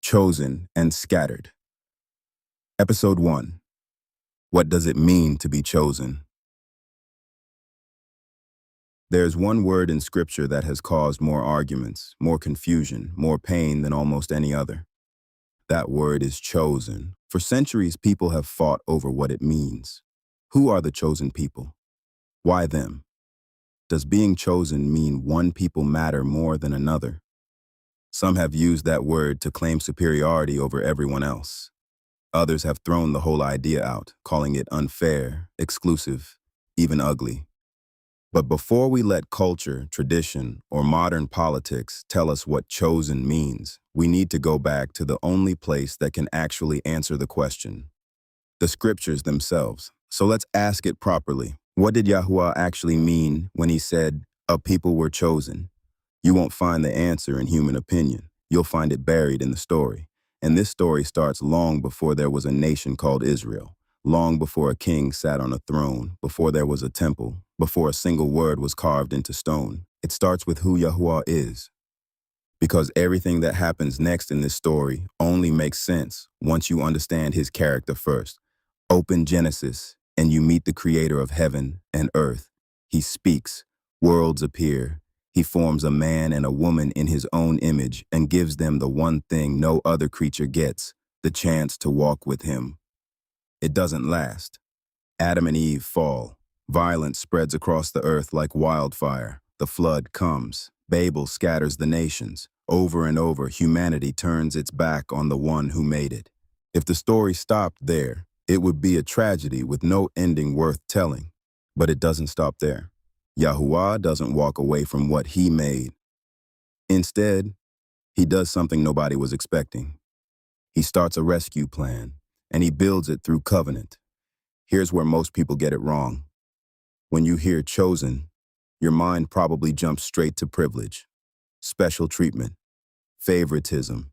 Chosen and Scattered. Episode 1. What does it mean to be chosen? There's one word in Scripture that has caused more arguments, more confusion, more pain than almost any other. That word is chosen. For centuries, people have fought over what it means. Who are the chosen people? Why them? Does being chosen mean one people matter more than another? Some have used that word to claim superiority over everyone else. Others have thrown the whole idea out, calling it unfair, exclusive, even ugly. But before we let culture, tradition, or modern politics tell us what chosen means, we need to go back to the only place that can actually answer the question: the Scriptures themselves. So let's ask it properly. What did Yahuah actually mean when he said, "A people were chosen"? You won't find the answer in human opinion. You'll find it buried in the story. And this story starts long before there was a nation called Israel, long before a king sat on a throne, before there was a temple, before a single word was carved into stone. It starts with who Yahuah is. Because everything that happens next in this story only makes sense once you understand his character first. Open Genesis, and you meet the creator of heaven and earth. He speaks, worlds appear. He forms a man and a woman in his own image and gives them the one thing no other creature gets, the chance to walk with him. It doesn't last. Adam and Eve fall. Violence spreads across the earth like wildfire. The flood comes. Babel scatters the nations. Over and over, humanity turns its back on the one who made it. If the story stopped there, it would be a tragedy with no ending worth telling. But it doesn't stop there. Yahuah doesn't walk away from what he made. Instead, he does something nobody was expecting. He starts a rescue plan, and he builds it through covenant. Here's where most people get it wrong. When you hear chosen, your mind probably jumps straight to privilege, special treatment, favoritism,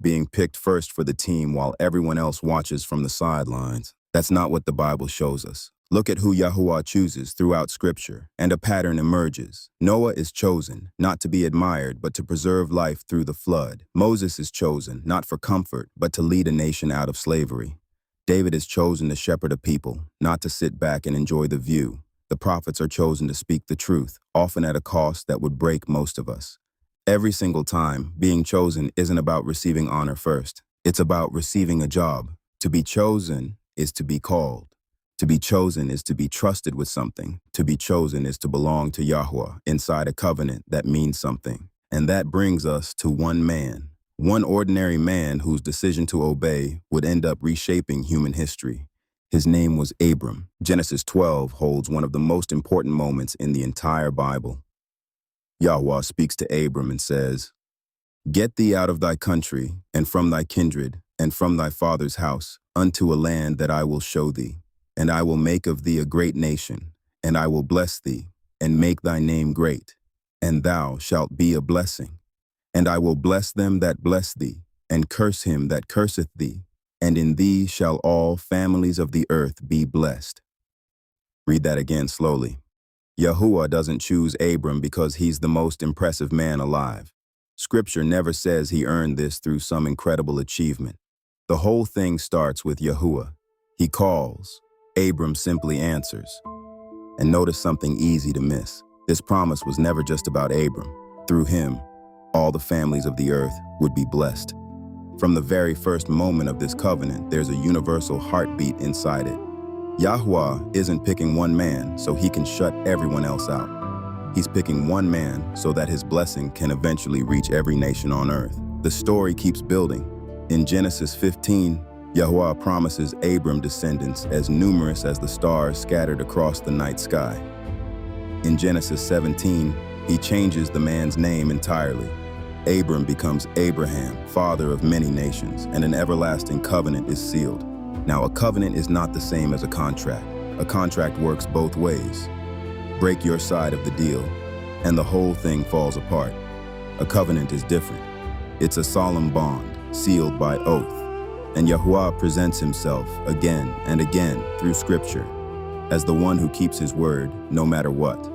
being picked first for the team while everyone else watches from the sidelines. That's not what the Bible shows us. Look at who Yahuah chooses throughout Scripture, and a pattern emerges. Noah is chosen, not to be admired, but to preserve life through the flood. Moses is chosen, not for comfort, but to lead a nation out of slavery. David is chosen to shepherd a people, not to sit back and enjoy the view. The prophets are chosen to speak the truth, often at a cost that would break most of us. Every single time, being chosen isn't about receiving honor first. It's about receiving a job. To be chosen is to be called. To be chosen is to be trusted with something. To be chosen is to belong to Yahuah inside a covenant that means something. And that brings us to one man, one ordinary man whose decision to obey would end up reshaping human history. His name was Abram. Genesis 12 holds one of the most important moments in the entire Bible. Yahuah speaks to Abram and says, "Get thee out of thy country, and from thy kindred, and from thy father's house, unto a land that I will show thee. And I will make of thee a great nation, and I will bless thee, and make thy name great, and thou shalt be a blessing. And I will bless them that bless thee, and curse him that curseth thee, and in thee shall all families of the earth be blessed." Read that again slowly. Yahuah doesn't choose Abram because he's the most impressive man alive. Scripture never says he earned this through some incredible achievement. The whole thing starts with Yahuah. He calls. Abram simply answers. And notice something easy to miss. This promise was never just about Abram. Through him, all the families of the earth would be blessed. From the very first moment of this covenant, there's a universal heartbeat inside it. Yahuah isn't picking one man so he can shut everyone else out. He's picking one man so that his blessing can eventually reach every nation on earth. The story keeps building. In Genesis 15, Yahuah promises Abram descendants as numerous as the stars scattered across the night sky. In Genesis 17, he changes the man's name entirely. Abram becomes Abraham, father of many nations, and an everlasting covenant is sealed. Now, a covenant is not the same as a contract. A contract works both ways. Break your side of the deal, and the whole thing falls apart. A covenant is different. It's a solemn bond, sealed by oath. And Yahuah presents himself again and again through Scripture as the one who keeps his word no matter what.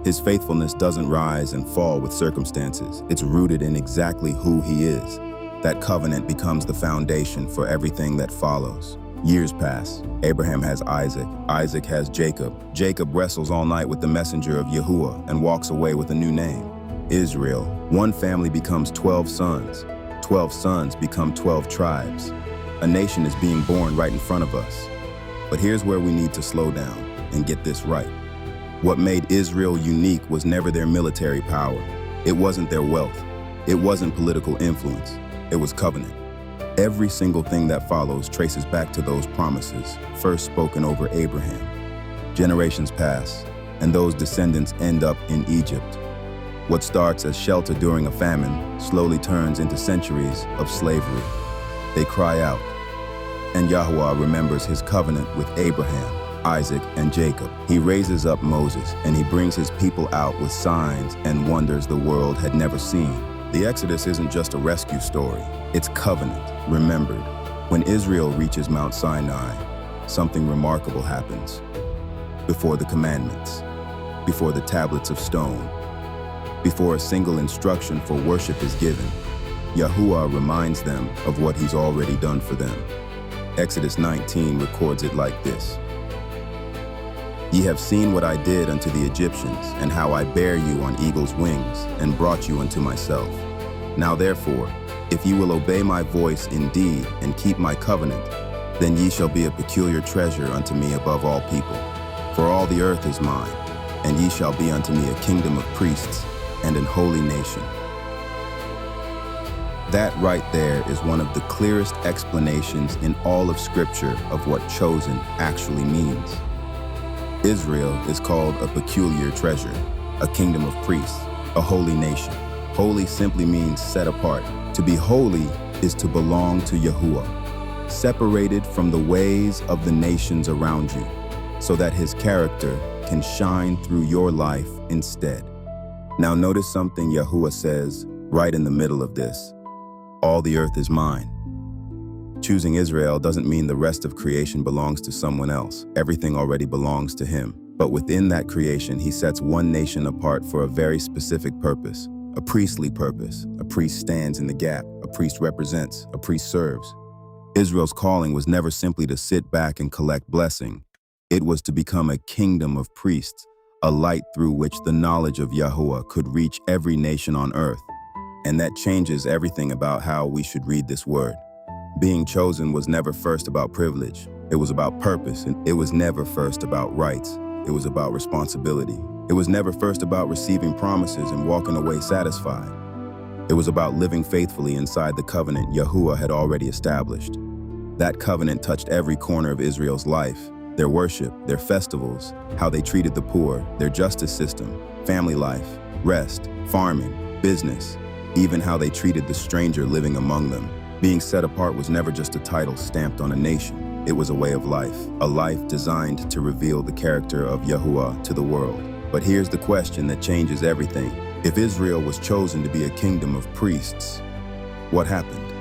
His faithfulness doesn't rise and fall with circumstances. It's rooted in exactly who he is. That covenant becomes the foundation for everything that follows. Years pass. Abraham has Isaac. Isaac has Jacob. Jacob wrestles all night with the messenger of Yahuah and walks away with a new name, Israel. One family becomes 12 sons. 12 sons become 12 tribes. A nation is being born right in front of us. But here's where we need to slow down and get this right. What made Israel unique was never their military power. It wasn't their wealth. It wasn't political influence. It was covenant. Every single thing that follows traces back to those promises, first spoken over Abraham. Generations pass, and those descendants end up in Egypt. What starts as shelter during a famine slowly turns into centuries of slavery. They cry out, and Yahuah remembers his covenant with Abraham, Isaac, and Jacob. He raises up Moses, and he brings his people out with signs and wonders the world had never seen. The Exodus isn't just a rescue story, it's covenant, remembered. When Israel reaches Mount Sinai, something remarkable happens. Before the commandments, before the tablets of stone, before a single instruction for worship is given, Yahuah reminds them of what he's already done for them. Exodus 19 records it like this: "Ye have seen what I did unto the Egyptians, and how I bare you on eagle's wings, and brought you unto myself. Now therefore, if ye will obey my voice indeed, and keep my covenant, then ye shall be a peculiar treasure unto me above all people. For all the earth is mine, and ye shall be unto me a kingdom of priests, and an holy nation." That right there is one of the clearest explanations in all of Scripture of what chosen actually means. Israel is called a peculiar treasure, a kingdom of priests, a holy nation. Holy simply means set apart. To be holy is to belong to Yahuah, separated from the ways of the nations around you, so that his character can shine through your life instead. Now notice something Yahuah says right in the middle of this. All the earth is mine. Choosing Israel doesn't mean the rest of creation belongs to someone else. Everything already belongs to him. But within that creation, he sets one nation apart for a very specific purpose, a priestly purpose. A priest stands in the gap. A priest represents. A priest serves. Israel's calling was never simply to sit back and collect blessing. It was to become a kingdom of priests, a light through which the knowledge of Yahuah could reach every nation on earth. And that changes everything about how we should read this word. Being chosen was never first about privilege. It was about purpose, and it was never first about rights. It was about responsibility. It was never first about receiving promises and walking away satisfied. It was about living faithfully inside the covenant Yahuah had already established. That covenant touched every corner of Israel's life, their worship, their festivals, how they treated the poor, their justice system, family life, rest, farming, business, even how they treated the stranger living among them. Being set apart was never just a title stamped on a nation. It was a way of life, a life designed to reveal the character of Yahuah to the world. But here's the question that changes everything. If Israel was chosen to be a kingdom of priests, what happened?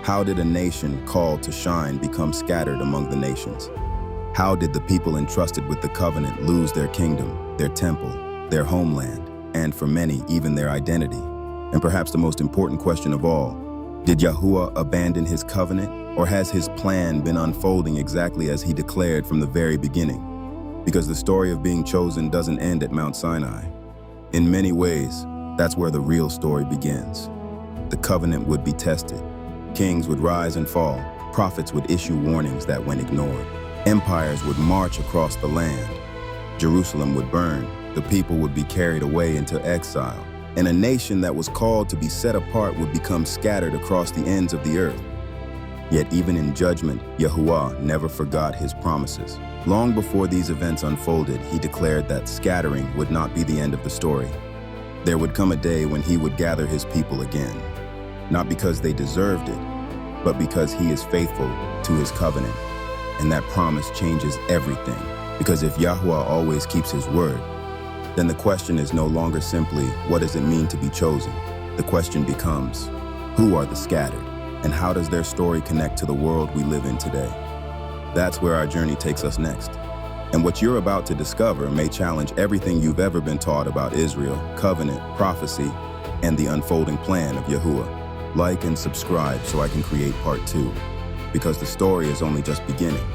How did a nation called to shine become scattered among the nations? How did the people entrusted with the covenant lose their kingdom, their temple, their homeland, and for many, even their identity? And perhaps the most important question of all, did Yahuah abandon his covenant, or has his plan been unfolding exactly as he declared from the very beginning? Because the story of being chosen doesn't end at Mount Sinai. In many ways, that's where the real story begins. The covenant would be tested. Kings would rise and fall. Prophets would issue warnings that went ignored. Empires would march across the land. Jerusalem would burn. The people would be carried away into exile. And a nation that was called to be set apart would become scattered across the ends of the earth. Yet even in judgment, Yahuah never forgot his promises. Long before these events unfolded, he declared that scattering would not be the end of the story. There would come a day when he would gather his people again, not because they deserved it, but because he is faithful to his covenant. And that promise changes everything, because if Yahuah always keeps his word, then the question is no longer simply, what does it mean to be chosen? The question becomes, who are the scattered, and how does their story connect to the world we live in today? That's where our journey takes us next. And what you're about to discover may challenge everything you've ever been taught about Israel, covenant, prophecy, and the unfolding plan of Yahuah. Like and subscribe so I can create part 2, because the story is only just beginning.